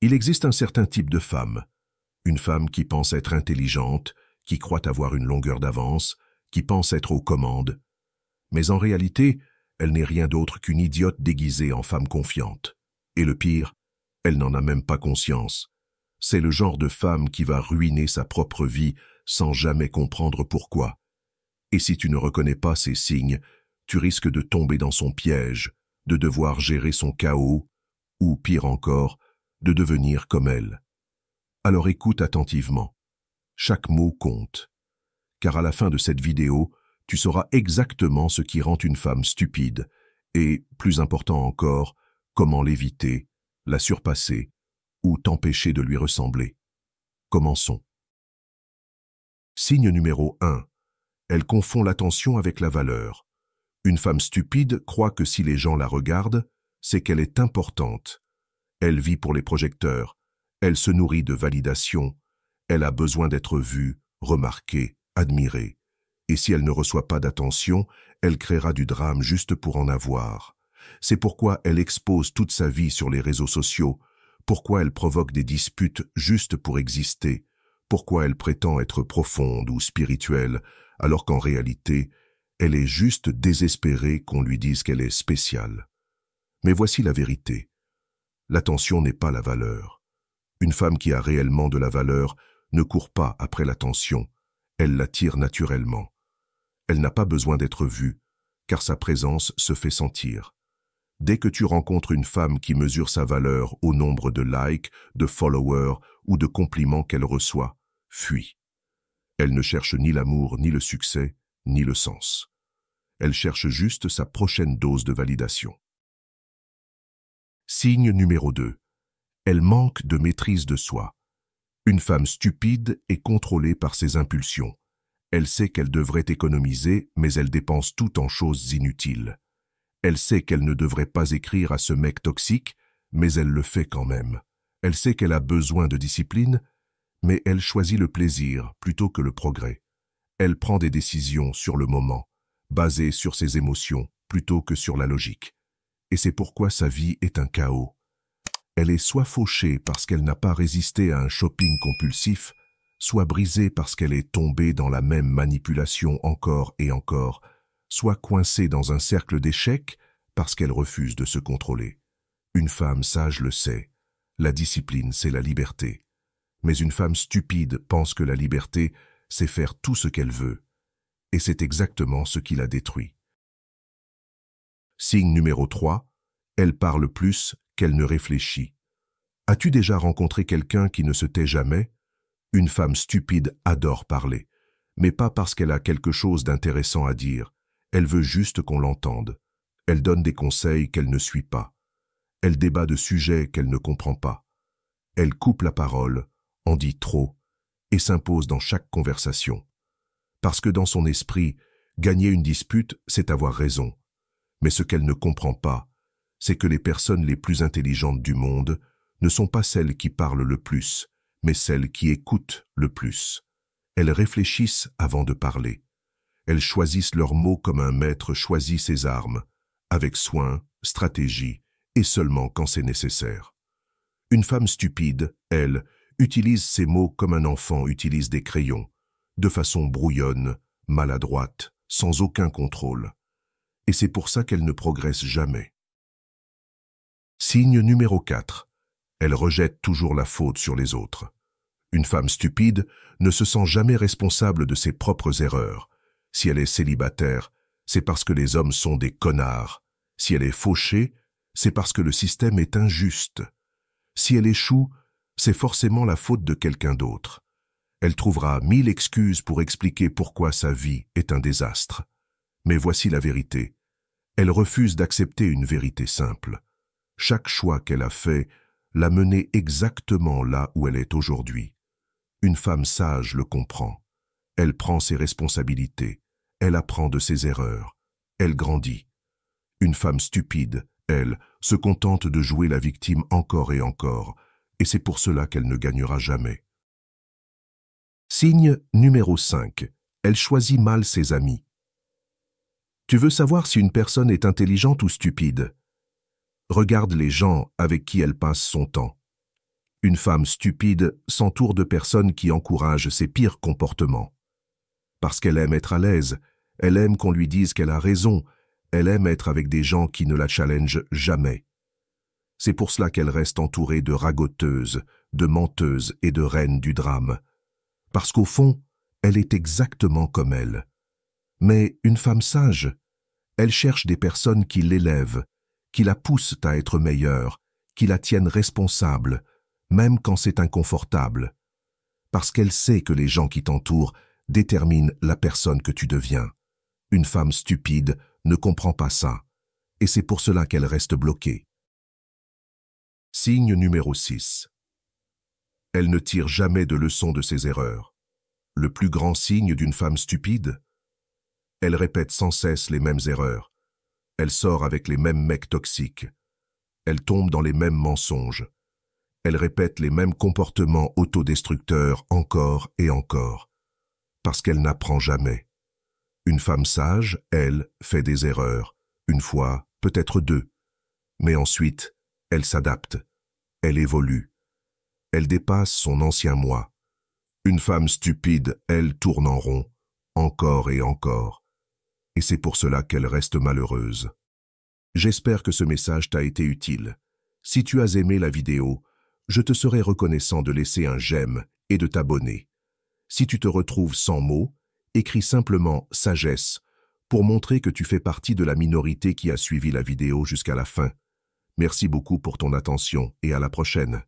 Il existe un certain type de femme. Une femme qui pense être intelligente, qui croit avoir une longueur d'avance, qui pense être aux commandes. Mais en réalité, elle n'est rien d'autre qu'une idiote déguisée en femme confiante. Et le pire, elle n'en a même pas conscience. C'est le genre de femme qui va ruiner sa propre vie sans jamais comprendre pourquoi. Et si tu ne reconnais pas ces signes, tu risques de tomber dans son piège, de devoir gérer son chaos, ou pire encore, de devenir comme elle. Alors écoute attentivement. Chaque mot compte. Car à la fin de cette vidéo, tu sauras exactement ce qui rend une femme stupide et, plus important encore, comment l'éviter, la surpasser ou t'empêcher de lui ressembler. Commençons. Signe numéro 1. Elle confond l'attention avec la valeur. Une femme stupide croit que si les gens la regardent, c'est qu'elle est importante. Elle vit pour les projecteurs, elle se nourrit de validation, elle a besoin d'être vue, remarquée, admirée. Et si elle ne reçoit pas d'attention, elle créera du drame juste pour en avoir. C'est pourquoi elle expose toute sa vie sur les réseaux sociaux, pourquoi elle provoque des disputes juste pour exister, pourquoi elle prétend être profonde ou spirituelle, alors qu'en réalité, elle est juste désespérée qu'on lui dise qu'elle est spéciale. Mais voici la vérité. L'attention n'est pas la valeur. Une femme qui a réellement de la valeur ne court pas après l'attention, elle l'attire naturellement. Elle n'a pas besoin d'être vue, car sa présence se fait sentir. Dès que tu rencontres une femme qui mesure sa valeur au nombre de likes, de followers ou de compliments qu'elle reçoit, fuis. Elle ne cherche ni l'amour, ni le succès, ni le sens. Elle cherche juste sa prochaine dose de validation. Signe numéro 2. Elle manque de maîtrise de soi. Une femme stupide est contrôlée par ses impulsions. Elle sait qu'elle devrait économiser, mais elle dépense tout en choses inutiles. Elle sait qu'elle ne devrait pas écrire à ce mec toxique, mais elle le fait quand même. Elle sait qu'elle a besoin de discipline, mais elle choisit le plaisir plutôt que le progrès. Elle prend des décisions sur le moment, basées sur ses émotions plutôt que sur la logique. Et c'est pourquoi sa vie est un chaos. Elle est soit fauchée parce qu'elle n'a pas résisté à un shopping compulsif, soit brisée parce qu'elle est tombée dans la même manipulation encore et encore, soit coincée dans un cercle d'échecs parce qu'elle refuse de se contrôler. Une femme sage le sait, la discipline c'est la liberté. Mais une femme stupide pense que la liberté, c'est faire tout ce qu'elle veut. Et c'est exactement ce qui la détruit. Signe numéro 3, elle parle plus qu'elle ne réfléchit. As-tu déjà rencontré quelqu'un qui ne se tait jamais? Une femme stupide adore parler, mais pas parce qu'elle a quelque chose d'intéressant à dire. Elle veut juste qu'on l'entende. Elle donne des conseils qu'elle ne suit pas. Elle débat de sujets qu'elle ne comprend pas. Elle coupe la parole, en dit trop, et s'impose dans chaque conversation. Parce que dans son esprit, gagner une dispute, c'est avoir raison. Mais ce qu'elle ne comprend pas, c'est que les personnes les plus intelligentes du monde ne sont pas celles qui parlent le plus, mais celles qui écoutent le plus. Elles réfléchissent avant de parler. Elles choisissent leurs mots comme un maître choisit ses armes, avec soin, stratégie, et seulement quand c'est nécessaire. Une femme stupide, elle, utilise ses mots comme un enfant utilise des crayons, de façon brouillonne, maladroite, sans aucun contrôle. Et c'est pour ça qu'elle ne progresse jamais. Signe numéro 4. Elle rejette toujours la faute sur les autres. Une femme stupide ne se sent jamais responsable de ses propres erreurs. Si elle est célibataire, c'est parce que les hommes sont des connards. Si elle est fauchée, c'est parce que le système est injuste. Si elle échoue, c'est forcément la faute de quelqu'un d'autre. Elle trouvera 1000 excuses pour expliquer pourquoi sa vie est un désastre. Mais voici la vérité. Elle refuse d'accepter une vérité simple. Chaque choix qu'elle a fait l'a menée exactement là où elle est aujourd'hui. Une femme sage le comprend. Elle prend ses responsabilités. Elle apprend de ses erreurs. Elle grandit. Une femme stupide, elle, se contente de jouer la victime encore et encore, et c'est pour cela qu'elle ne gagnera jamais. Signe numéro 5. Elle choisit mal ses amis. Tu veux savoir si une personne est intelligente ou stupide? Regarde les gens avec qui elle passe son temps. Une femme stupide s'entoure de personnes qui encouragent ses pires comportements. Parce qu'elle aime être à l'aise, elle aime qu'on lui dise qu'elle a raison, elle aime être avec des gens qui ne la challengent jamais. C'est pour cela qu'elle reste entourée de ragoteuses, de menteuses et de reines du drame. Parce qu'au fond, elle est exactement comme elle. Mais une femme sage, elle cherche des personnes qui l'élèvent, qui la poussent à être meilleure, qui la tiennent responsable, même quand c'est inconfortable. Parce qu'elle sait que les gens qui t'entourent déterminent la personne que tu deviens. Une femme stupide ne comprend pas ça, et c'est pour cela qu'elle reste bloquée. Signe numéro 6. Elle ne tire jamais de leçon de ses erreurs. Le plus grand signe d'une femme stupide? Elle répète sans cesse les mêmes erreurs. Elle sort avec les mêmes mecs toxiques. Elle tombe dans les mêmes mensonges. Elle répète les mêmes comportements autodestructeurs encore et encore. Parce qu'elle n'apprend jamais. Une femme sage, elle, fait des erreurs. Une fois, peut-être deux. Mais ensuite, elle s'adapte. Elle évolue. Elle dépasse son ancien moi. Une femme stupide, elle tourne en rond, encore et encore. Et c'est pour cela qu'elle reste malheureuse. J'espère que ce message t'a été utile. Si tu as aimé la vidéo, je te serai reconnaissant de laisser un j'aime et de t'abonner. Si tu te retrouves sans mots, écris simplement « sagesse » pour montrer que tu fais partie de la minorité qui a suivi la vidéo jusqu'à la fin. Merci beaucoup pour ton attention et à la prochaine.